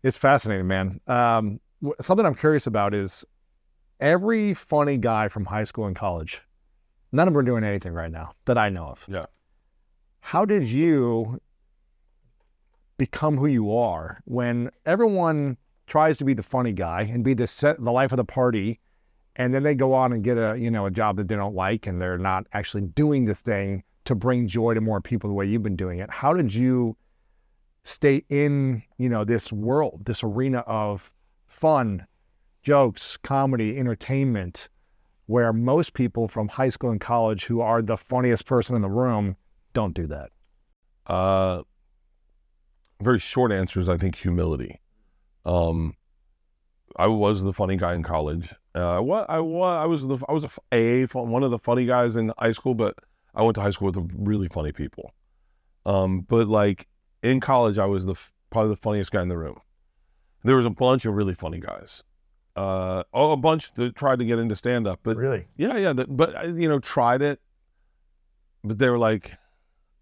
It's fascinating, man. Something I'm curious about is every funny guy from high school and college, none of them are doing anything right now that I know of. Yeah. How did you become who you are when everyone tries to be the funny guy and be the life of the party, and then they go on and get a job that they don't like, and they're not actually doing the thing to bring joy to more people the way you've been doing it? How did you stay in, this world, this arena of fun, jokes, comedy, entertainment, where most people from high school and college who are the funniest person in the room don't do that? Very short answer is I think humility. I was the funny guy in college. I was one of the funny guys in high school, but I went to high school with really funny people. But like in college, I was probably the funniest guy in the room. There was a bunch of really funny guys. A bunch that tried to get into stand-up, but really, yeah. Tried it, but they were like,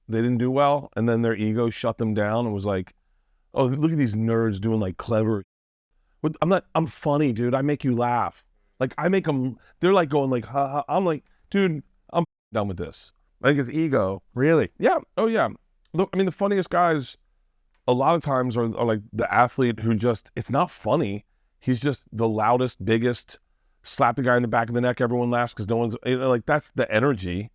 they didn't do well, and then their ego shut them down and was like, "Oh, look at these nerds doing like clever." But I'm funny, dude. I make you laugh. Like I make them. They're like going like, ha, ha. I'm like, dude, I'm done with this. I think it's ego. Really? Yeah. Oh yeah. Look, I mean, the funniest guys, a lot of times are like the athlete who it's not funny. He's just the loudest, biggest, slap the guy in the back of the neck. Everyone laughs because no one's like, that's the energy.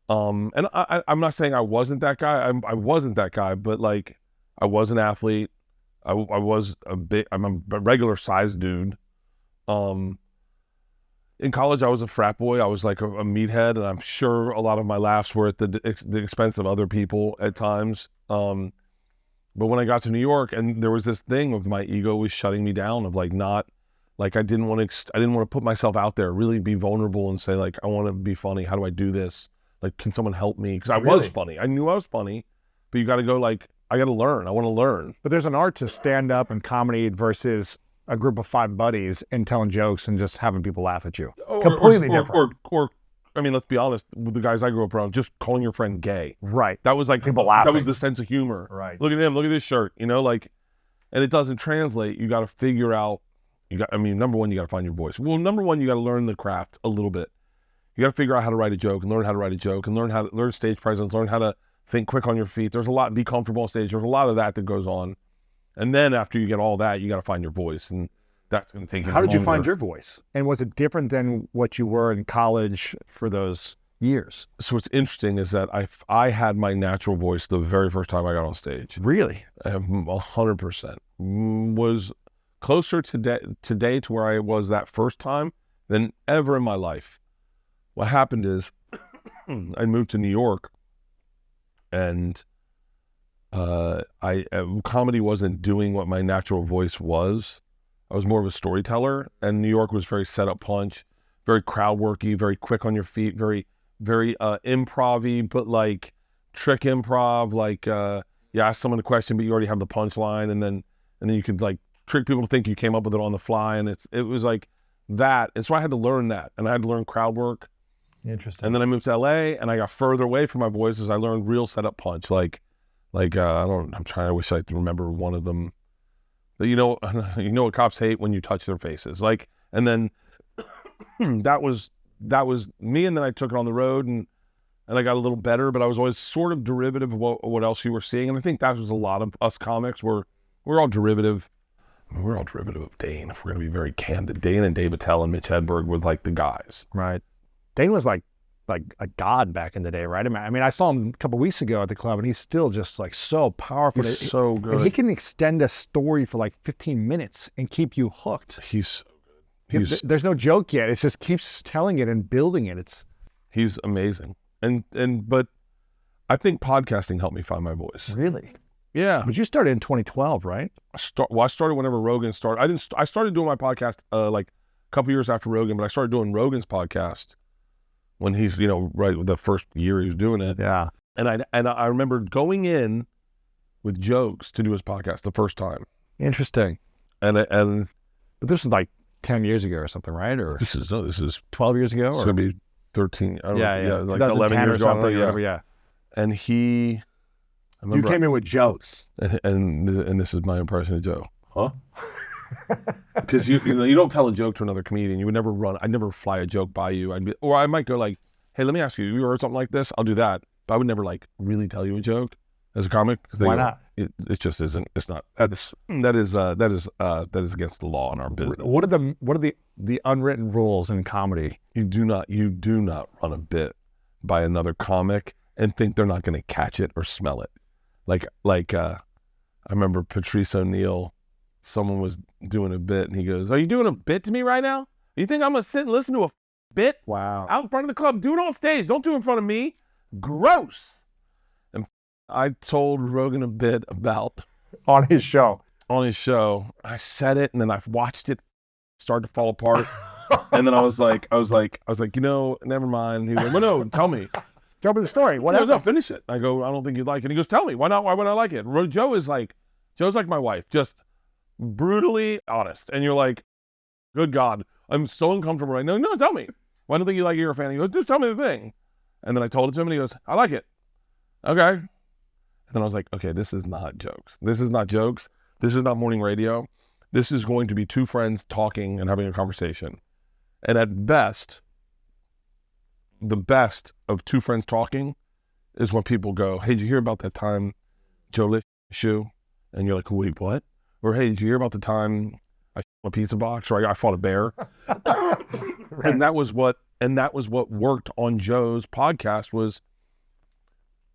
And I'm not saying I wasn't that guy. I wasn't that guy, but like I was an athlete. I'm a regular sized dude. In college, I was a frat boy. I was like a meathead, and I'm sure a lot of my laughs were at the expense of other people at times. But when I got to New York, and there was this thing of my ego was shutting me down, of like not, like I didn't want to put myself out there, really be vulnerable and say like, I want to be funny. How do I do this? Like, can someone help me? Because I was funny. I knew I was funny, but you got to go like, I got to learn. I want to learn. But there's an art to stand up and comedy versus a group of 5 buddies and telling jokes and just having people laugh at you. Completely different. Or, I mean, let's be honest, with the guys I grew up around, just calling your friend gay. Right. That was like, people laughing. That was the sense of humor. Right. Look at him, look at this shirt, like, and it doesn't translate. You got to figure out, number one, you got to find your voice. Well, number one, you got to learn the craft a little bit. You got to figure out how to write a joke and learn how to write a joke and learn stage presence, learn how to think quick on your feet. There's a lot, be comfortable on stage. There's a lot of that goes on. And then after you get all that, you got to find your voice. And that's going to take you How did you find your voice? And was it different than what you were in college for those years? So what's interesting is that I had my natural voice the very first time I got on stage. Really? 100%. Was closer today to where I was that first time than ever in my life. What happened is I moved to New York, and comedy wasn't doing what my natural voice was. I was more of a storyteller, and New York was very set up punch, very crowd worky, very quick on your feet, very improv-y, but like trick improv, like you ask someone a question, but you already have the punchline, and then you could like trick people to think you came up with it on the fly, and it was like that. And so I had to learn that, and I had to learn crowd work. Interesting. And then I moved to LA, and I got further away from my voice as I learned real setup punch. I wish I could remember one of them. But you know what cops hate when you touch their faces. Like, and then that was me. And then I took it on the road, and I got a little better, but I was always sort of derivative of what else you were seeing. And I think that was a lot of us comics. We're all derivative. We're all derivative of Dane, if we're going to be very candid. Dane and Dave Attell and Mitch Hedberg were like the guys. Right. Dane was like a god back in the day, right? I mean, I saw him a couple of weeks ago at the club, and he's still just like so powerful. He's so good. And he can extend a story for like 15 minutes and keep you hooked. He's so good. There's no joke yet. It just keeps telling it and building it. He's amazing. But I think podcasting helped me find my voice. Really? Yeah. But you started in 2012, right? I started whenever Rogan started. I started doing my podcast like a couple years after Rogan, but I started doing Rogan's podcast when he's, right, the first year he was doing it. Yeah. And I remember going in with jokes to do his podcast the first time. Interesting. But this is like 10 years ago or something, right? Or this is 12 years ago? It's going to be 13. I don't know, like 11 years ago. Yeah. And you came in with jokes. And this is my impression of Joe. huh? Because you don't tell a joke to another comedian. You would never run. I'd never fly a joke by you. Or I might go like, hey, let me ask you. You heard something like this? I'll do that. But I would never like really tell you a joke as a comic. Why not? It just isn't. It's not. That is against the law in our business. What are the unwritten rules in comedy? You do not run a bit by another comic and think they're not going to catch it or smell it. I remember Patrice O'Neill. Someone was doing a bit and he goes, "Are you doing a bit to me right now? You think I'm gonna sit and listen to a bit? Wow. Out in front of the club. Do it on stage. Don't do it in front of me. Gross." And I told Rogan a bit about On his show. I said it and then I watched it start to fall apart. And then I was like, never mind. He goes, well, no, tell me. Tell me the story. What happened? No, finish it. I go, I don't think you'd like it. And he goes, tell me. Why not? Why would I like it? Joe's like my wife, just brutally honest. And you're like, good God, I'm so uncomfortable right now. No, tell me. Why don't think you like it? You're a fan. He goes, just tell me the thing. And then I told it to him and he goes, I like it. Okay. And then I was like, okay, this is not jokes. This is not jokes. This is not morning radio. This is going to be two friends talking and having a conversation. And at best, the best of two friends talking is when people go, hey, did you hear about that time Joe lit shoe? And you're like, wait, what? Or, hey, did you hear about the time I a pizza box or I fought a bear? Right. And that was what worked on Joe's podcast was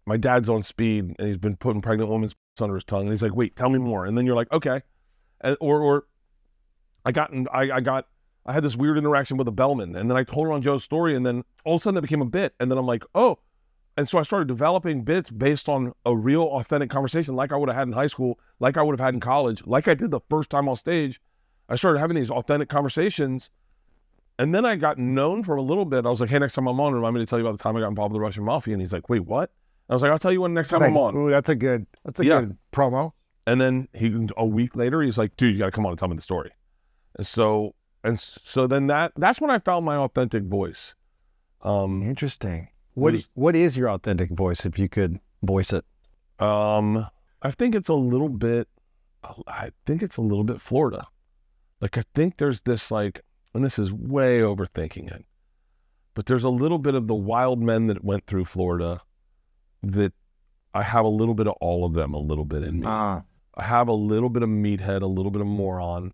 my dad's on speed and he's been putting pregnant women's under his tongue. And he's like, wait, tell me more. And then you're like, okay. And, or I had this weird interaction with a bellman and then I told her on Joe's story and then all of a sudden that became a bit. And then I'm like, oh. And so I started developing bits based on a real authentic conversation like I would have had in high school, like I would have had in college, like I did the first time on stage. I started having these authentic conversations. And then I got known for a little bit. I was like, hey, next time I'm on, remind me to tell you about the time I got involved with the Russian mafia. And he's like, wait, what? I was like, I'll tell you when next time I'm on. Ooh, that's a good good promo. And then a week later, he's like, dude, you got to come on and tell me the story. And so then that's when I found my authentic voice. Interesting. What is your authentic voice, if you could voice it? I think it's a little bit Florida. Like, I think there's this like, and this is way overthinking it, but there's a little bit of the wild men that went through Florida that I have a little bit of all of them, a little bit in me. I have a little bit of meathead, a little bit of moron,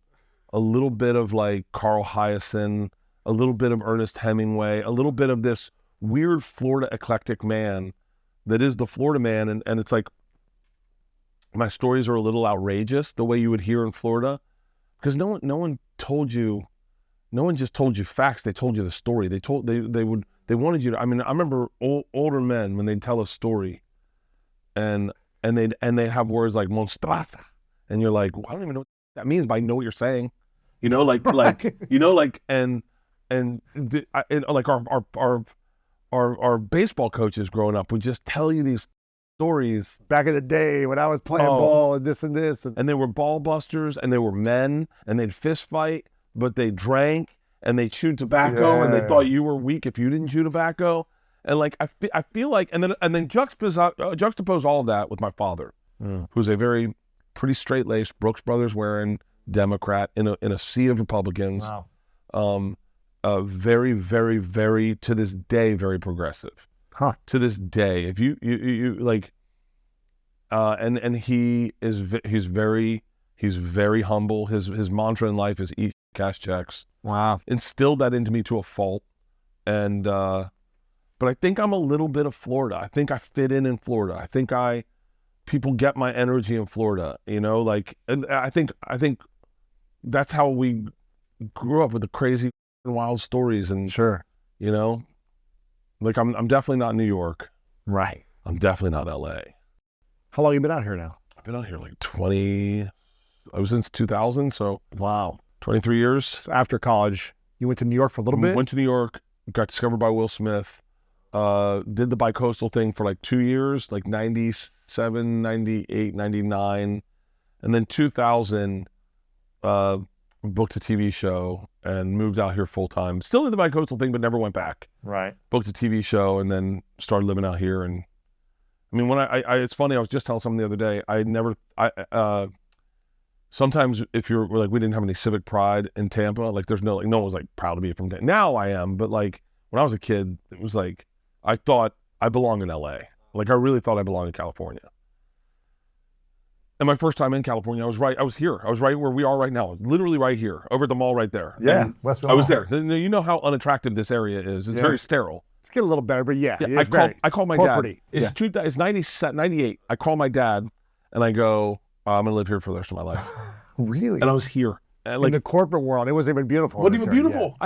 a little bit of like Carl Hyacin, a little bit of Ernest Hemingway, a little bit of this weird Florida eclectic man that is the Florida man. And it's like, my stories are a little outrageous the way you would hear in Florida because no one just told you facts. They told you the story. They wanted you to, I mean, I remember older men when they'd tell a story and they'd have words like monstrasa. And you're like, well, I don't even know what that means, but I know what you're saying, like our baseball coaches growing up would just tell you these stories. Back in the day when I was playing ball and this and this. And they were ball busters and they were men and they'd fist fight, but they drank and they chewed tobacco and they thought you were weak if you didn't chew tobacco. And like, I feel like, and then juxtapose all of that with my father, who's a very pretty straight-laced Brooks Brothers wearing Democrat in a sea of Republicans. Wow. Very, very, very, to this day, very progressive. Huh. To this day, if you like, and he's very humble. His mantra in life is eat cash checks. Wow. Instilled that into me to a fault. And, but I think I'm a little bit of Florida. I think I fit in Florida. I think people get my energy in Florida, like, and I think that's how we grew up with the crazy and wild stories. And sure, like I'm definitely not New York. Right. I'm definitely not LA. How long you been out here now? I've been out here like I was since 2000. So wow, 23 years. So after college, you went to New York for a little bit? Went to New York, got discovered by Will Smith, did the bicoastal thing for like 2 years, like 97, 98, 99. And then 2000, booked a TV show and moved out here full time. Still did the bicoastal thing, but never went back. Right. Booked a TV show and then started living out here. And I mean, when I it's funny, I was just telling someone the other day, sometimes if you're like, we didn't have any civic pride in Tampa. Like there's no, like no one was like proud to be from Tampa. Now I am, but like when I was a kid, it was like, I thought I belonged in LA. Like I really thought I belonged in California. And my first time in California, I was here. I was right where we are right now. Literally right here, over at the mall right there. Yeah, And Westville I was Mall. there. You know how unattractive this area is. It's very sterile. It's getting a little better, but yeah, Yeah, I called my dad. Yeah. It's 98. I call my dad and I go, I'm going to live here for the rest of my life. Really? And I was here. And In like, the corporate world, it wasn't even beautiful. wasn't in even this area, beautiful. I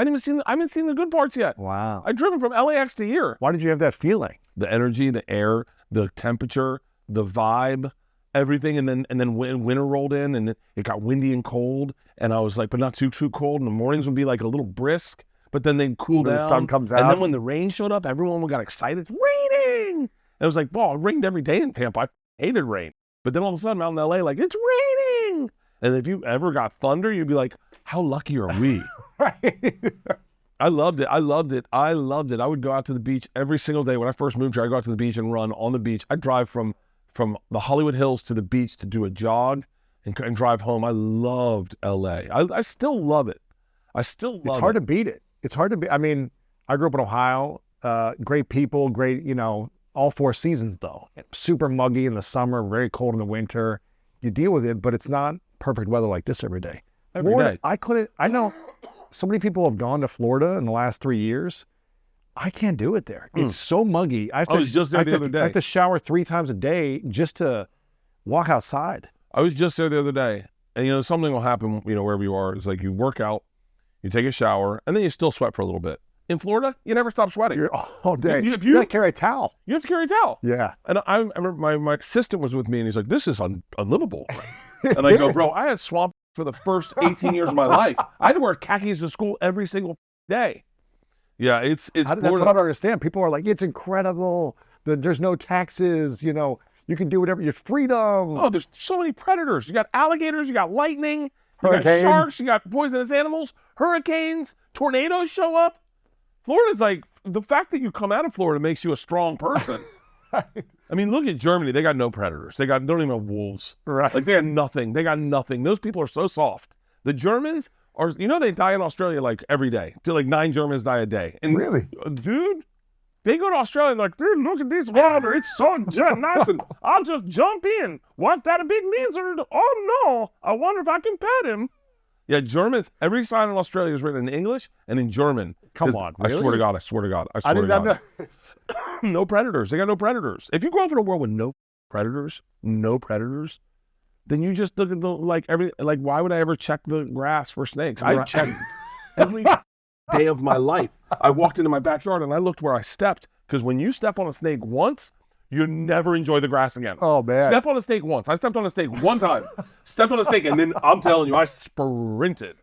haven't seen the good parts yet. yeah. Wow. I've driven from LAX to here. Why did you have that feeling? The energy, the air, the temperature, the vibe, everything. And then winter rolled in and it got windy and cold. And I was like, but not too cold. And the mornings would be like a little brisk, but then they'd cool When down. the sun comes out. And then when the rain showed up, everyone got excited. It's raining. And it was like, well, it rained every day in Tampa. I hated rain. But then all of a sudden, out in LA, like, it's raining. And if you ever got thunder, you'd be like, how lucky are we? Right. I loved it. I would go out to the beach every single day. When I first moved here, I'd go out to the beach and run on the beach. I'd drive from the Hollywood Hills to the beach to do a jog and drive home. I loved LA. I still love it. It's hard to beat it. It's hard to be. I mean, I grew up in Ohio. Great people, great, all 4 seasons though. Super muggy in the summer, very cold in the winter. You deal with it, but it's not perfect weather like this every day. Every Florida, day. I know so many people have gone to Florida in the last 3 years. I can't do it there. It's so muggy. I was just there the other day. I have to shower 3 times a day just to walk outside. I was just there the other day. And, something will happen, wherever you are. It's like you work out, you take a shower, and then you still sweat for a little bit. In Florida, you never stop sweating. You're all day. You gotta carry a towel. You have to carry a towel. Yeah. And I remember my assistant was with me, and he's like, this is unlivable. And I go, bro, I had swamp for the first 18 years of my life. I had to wear khakis to school every single day. Yeah, it's That's Florida. what I don't understand. People are like, it's incredible. There's no taxes. You can do whatever. Your freedom. Oh, there's so many predators. You got alligators, you got lightning, you Hurricanes. got sharks, you got poisonous animals, hurricanes, tornadoes show up. Florida's like, the fact that you come out of Florida makes you a strong person. I mean, look at Germany. They got no predators. They don't even have wolves. Right. Like, they got nothing. Those people are so soft. The Germans are, they die in Australia like every day. Like 9 Germans die a day. And Really? Dude, they go to Australia and like, dude, look at this water. It's so nice. And I'll just jump in. Was that a big lizard? Oh, no. I wonder if I can pet him. Yeah, German. Every sign in Australia is written in English and in German. Come on, I really? swear to God. I swear to God. I did not know this. No predators. They got no predators. If you grow up in a world with no predators, then you just look at why would I ever check the grass for snakes? I check every day of my life. I walked into my backyard and I looked where I stepped, because when you step on a snake once, you never enjoy the grass again. Oh, man. Step on a snake once. I stepped on a snake one time. Stepped on a snake, and then I'm telling you, I sprinted.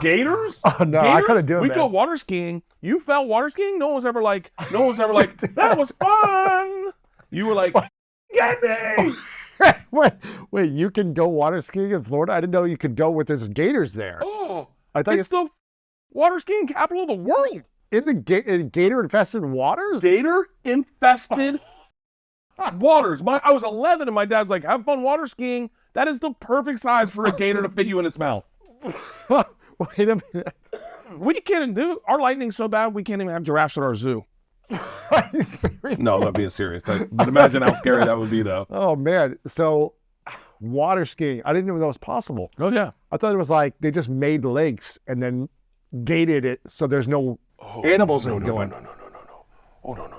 Gators? Oh, no, I couldn't do it, We man. go water skiing. You fell water skiing? No one was ever like, that was fun. You were like, get me. Wait, you can go water skiing in Florida? I didn't know you could go with there's gators there. Oh, I thought it's the water skiing capital of the world. in the in gator-infested waters? Gator-infested waters. I was 11 and my dad's like, have fun water skiing. That is the perfect size for a gator to fit you in its mouth. Wait a minute. We can't do, our lightning's so bad, we can't even have giraffes at our zoo. Are you serious? No, that'd be serious. But imagine how scary that would be, though. Oh, man. So, water skiing, I didn't even know that was possible. Oh, yeah. I thought it was like they just made lakes and then gated it so there's no animals that would go in. No. Oh, no.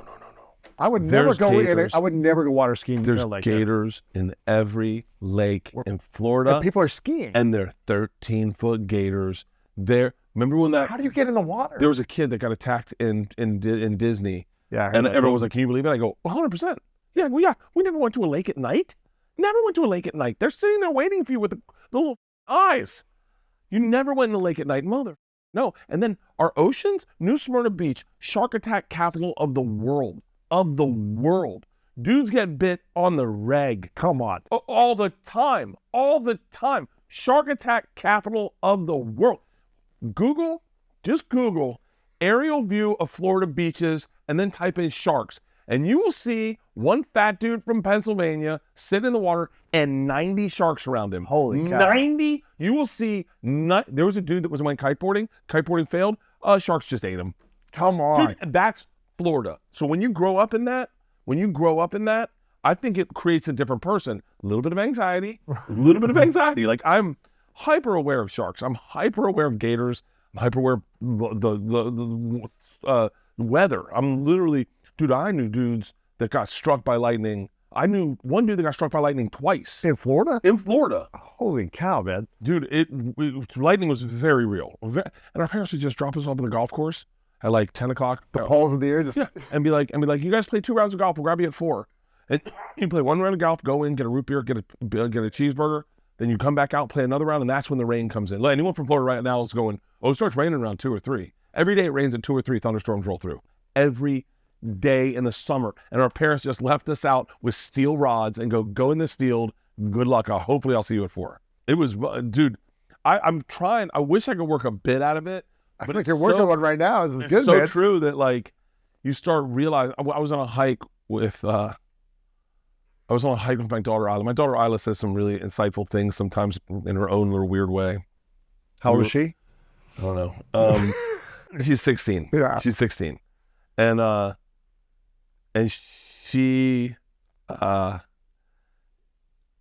I would never There's go in. gators. I would never go water skiing There's in a lake. gators in every lake in Florida, And people are skiing. and they're 13-foot gators. Remember when How do you get in the water? there was a kid that got attacked in Disney, Yeah. I heard and about everyone was those. like, "Can you believe it?" I go, "100%." Yeah, we never went to a lake at night. Never went to a lake at night. They're sitting there waiting for you with the little eyes. You never went in a lake at night, mother. No. And then our oceans, New Smyrna Beach, shark attack capital of the world. Dudes get bit on the reg. Come on. All the time. Shark attack capital of the world. Just Google aerial view of Florida beaches and then type in sharks. and you will see one fat dude from Pennsylvania sit in the water and 90 sharks around him. Holy cow. 90? You will see, there was a dude that went kiteboarding. Kiteboarding failed. Sharks just ate him. Come on. Dude, that's Florida. So when you grow up in that, I think it creates a different person. A little bit of anxiety. Like, I'm hyper aware of sharks. I'm hyper aware of gators. I'm hyper aware of the weather. I'm literally, dude, I knew dudes that got struck by lightning. I knew one dude that got struck by lightning twice. In Florida? In Florida. Holy cow, man. Dude, lightning was very real. And our parents would just drop us off at the golf course at like 10 o'clock. The poles of the air just... Yeah, and be like, you guys play 2 rounds of golf, we'll grab you at 4. And you play 1 round of golf, go in, get a root beer, get a cheeseburger, then you come back out, play another round, and that's when the rain comes in. Like, anyone from Florida right now is going, it starts raining around 2 or 3. Every day it rains at 2 or 3 thunderstorms roll through. Every day in the summer. And our parents just left us out with steel rods and go in this field. Good luck. Hopefully I'll see you at 4. It was, dude, I'm trying. I wish I could work a bit out of it. I feel like you're working one right now. This is good, so man. true that, like, you start realizing. I was on a hike with my daughter Isla. My daughter Isla says some really insightful things sometimes in her own little weird way. How old is she? I don't know. She's 16. Yeah. She's 16. And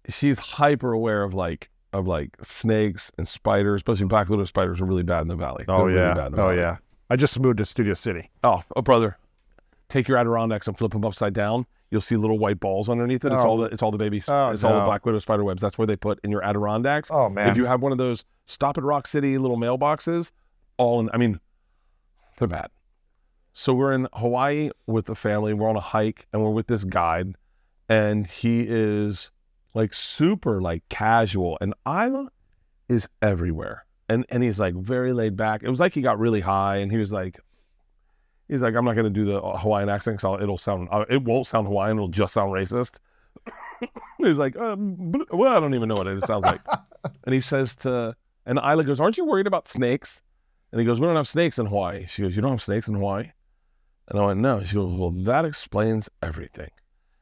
she's hyper aware of snakes and spiders, especially black widow spiders are really bad in the valley. Oh, They're yeah. Really bad in the valley. Yeah. I just moved to Studio City. Oh, brother, take your Adirondacks and flip them upside down. You'll see little white balls underneath it. It's all the babies. All the black widow spider webs. That's where they put in your Adirondacks. Oh, man. If you have one of those Stop at Rock City little mailboxes, they're bad. So we're in Hawaii with the family. We're on a hike and we're with this guide, and he is like super like casual, and Isla is everywhere. And he's like very laid back. It was like he got really high, and he's like, I'm not going to do the Hawaiian accent because it won't sound Hawaiian. It'll just sound racist. He's like, well, I don't even know what it sounds like. And he says and Isla goes, aren't you worried about snakes? And he goes, we don't have snakes in Hawaii. She goes, you don't have snakes in Hawaii? And I went, no. She goes, well, that explains everything.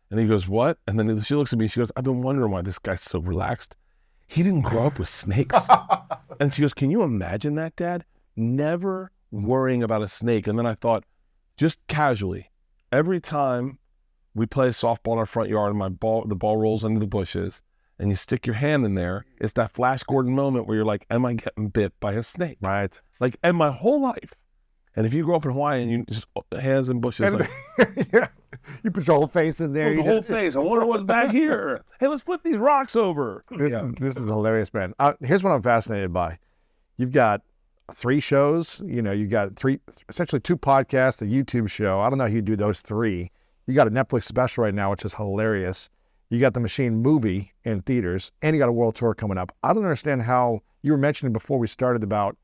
And he goes, what? And then she looks at me, she goes, I've been wondering why this guy's so relaxed. He didn't grow up with snakes. And she goes, can you imagine that, Dad? Never worrying about a snake. And then I thought, just casually, every time we play softball in our front yard and the ball rolls into the bushes and you stick your hand in there, it's that Flash Gordon moment where you're like, am I getting bit by a snake? Right. Like, and my whole life. And if you grow up in Hawaii and you just hands in bushes, like, yeah. You put your whole face in there. the whole face. I wonder what's back here. Hey, let's flip these rocks over. This is hilarious, man. Here's what I'm fascinated by. You've got 3 shows. You got essentially 2 podcasts, a YouTube show. I don't know how you do those 3. You got a Netflix special right now, which is hilarious. You got the Machine movie in theaters, and you got a world tour coming up. I don't understand how you were mentioning before we started about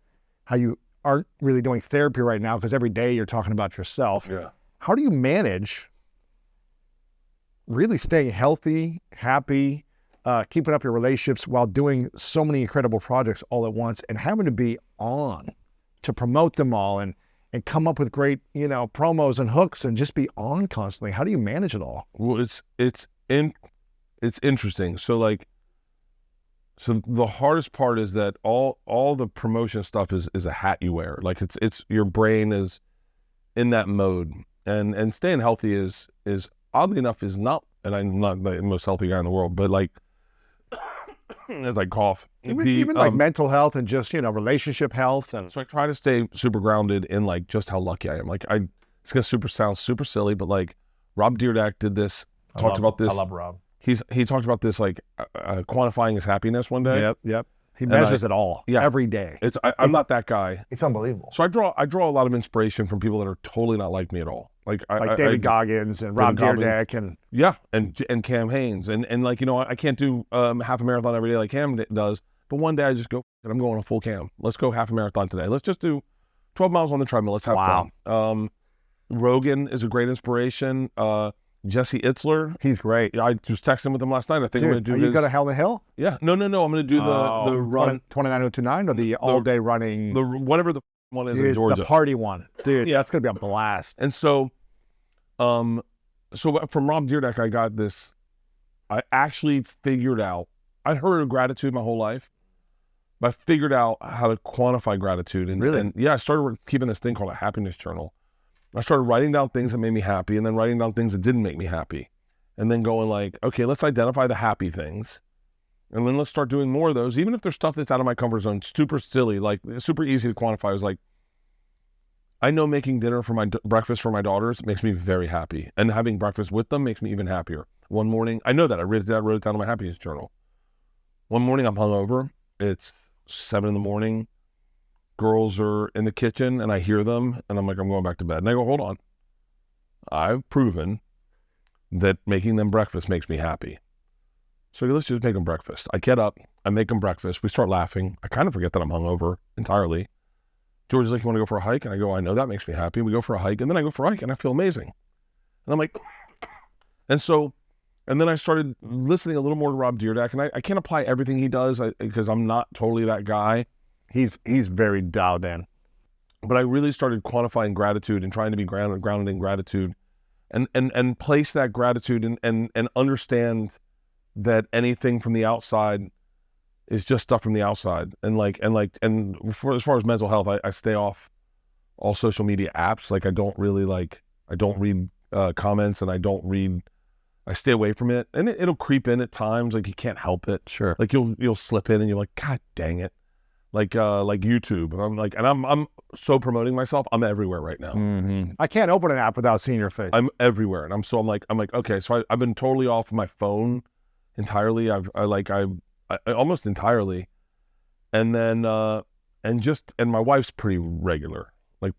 how you aren't really doing therapy right now because every day you're talking about yourself. Yeah. How do you manage really staying healthy, happy, keeping up your relationships while doing so many incredible projects all at once and having to be on to promote them all and come up with great, promos and hooks and just be on constantly? How do you manage it all? Well, it's interesting. So the hardest part is that all the promotion stuff is a hat you wear. Like it's your brain is in that mode, and staying healthy is oddly enough is not, and I'm not the most healthy guy in the world, but like as I cough, even like mental health and just relationship health, and so I try to stay super grounded in like just how lucky I am. Like it's gonna sound super silly, but like Rob Dyrdek did this, talked about this. I love Rob. He talked about this like quantifying his happiness one day. Yep. He measures it all every day. I'm not that guy. It's unbelievable. So I draw a lot of inspiration from people that are totally not like me at all. Like David Goggins and Rob Dyrdek and Cam Haines and like I can't do half a marathon every day like Cam does. But one day I just go, I'm going a full Cam. Let's go half a marathon today. Let's just do 12 miles on the treadmill. Let's have fun. Rogan is a great inspiration. Jesse Itzler. He's great. I was texting with him last night. I think I'm going to do this. Are you going to Hell in the Hill? Yeah. No. I'm going to do the run. 29029 or the all-day running? Whatever the one is in Georgia. The party one. Dude, yeah, that's going to be a blast. And so So from Rob Dyrdek, I got this. I actually figured out. I'd heard of gratitude my whole life, but I figured out how to quantify gratitude. And, Really? and yeah, I started keeping this thing called a happiness journal. I started writing down things that made me happy, and then writing down things that didn't make me happy, and then going like, okay, let's identify the happy things, and then let's start doing more of those, even if there's stuff that's out of my comfort zone, super silly, like super easy to quantify. I was like, I know making dinner for my breakfast for my daughters makes me very happy, and having breakfast with them makes me even happier. One morning, I know that I wrote it down in my happiness journal. One morning I'm hungover. It's 7 a.m. Girls are in the kitchen and I hear them and I'm like, I'm going back to bed. And I go, hold on. I've proven that making them breakfast makes me happy. So let's just make them breakfast. I get up, I make them breakfast. We start laughing. I kind of forget that I'm hungover entirely. George is like, you want to go for a hike? And I go, I know that makes me happy. We go for a hike, and then I go for a hike and I feel amazing. And I'm like, and then I started listening a little more to Rob Dyrdek, and I can't apply everything he does because I'm not totally that guy. He's very dialed in. But I really started quantifying gratitude and trying to be grounded in gratitude, and place that gratitude and understand that anything from the outside is just stuff from the outside. And as far as mental health, I stay off all social media apps. Like I don't read comments, and I stay away from it, and it'll creep in at times. Like you can't help it. Sure. Like you'll slip in, and you're like, God dang it. Like YouTube, and I'm so promoting myself. I'm everywhere right now. Mm-hmm. I can't open an app without seeing your face. I'm everywhere, and I'm like, okay. So I've been totally off my phone entirely. I almost entirely, and then and my wife's pretty regular, like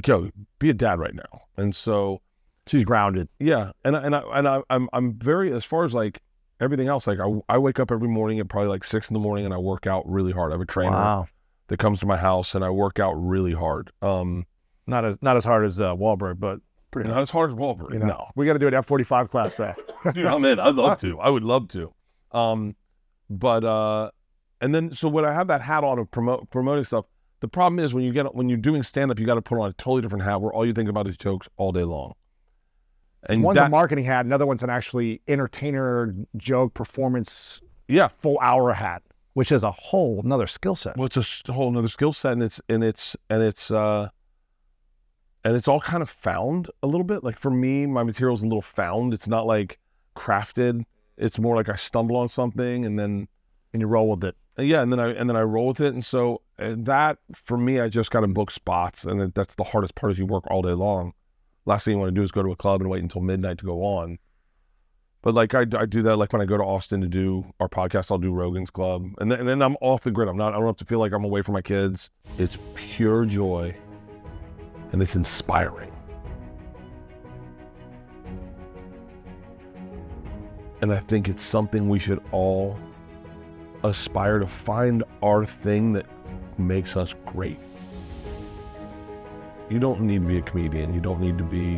yo, be a dad right now, and so. She's grounded. Yeah, and I'm very, as far as like everything else, like I wake up every morning at probably like 6 a.m. and I work out really hard. I have a trainer that comes to my house and I work out really hard. Not as hard as Wahlberg, but pretty not as hard as Wahlberg. You know, no, we got to do an F45 class there. Dude, I'm in. I'd love to. I would love to. But and then so when I have that hat on of promoting stuff, the problem is when you're doing stand up, you got to put on a totally different hat where all you think about is jokes all day long. And one's a marketing hat, another one's an actually entertainer, joke, performance, full hour hat, which is a whole nother skill set. Well, it's a whole nother skill set, and it's all kind of found a little bit. Like for me, my material's a little found. It's not like crafted. It's more like I stumble on something and you roll with it. Yeah, and then I roll with it. And so that for me, I just got to book spots, and that's the hardest part. Is you work all day long. Last thing you want to do is go to a club and wait until midnight to go on. But like I do that, like when I go to Austin to do our podcast, I'll do Rogan's Club. And then I'm off the grid. I don't have to feel like I'm away from my kids. It's pure joy. And it's inspiring. And I think it's something we should all aspire to find our thing that makes us great. You don't need to be a comedian. You don't need to be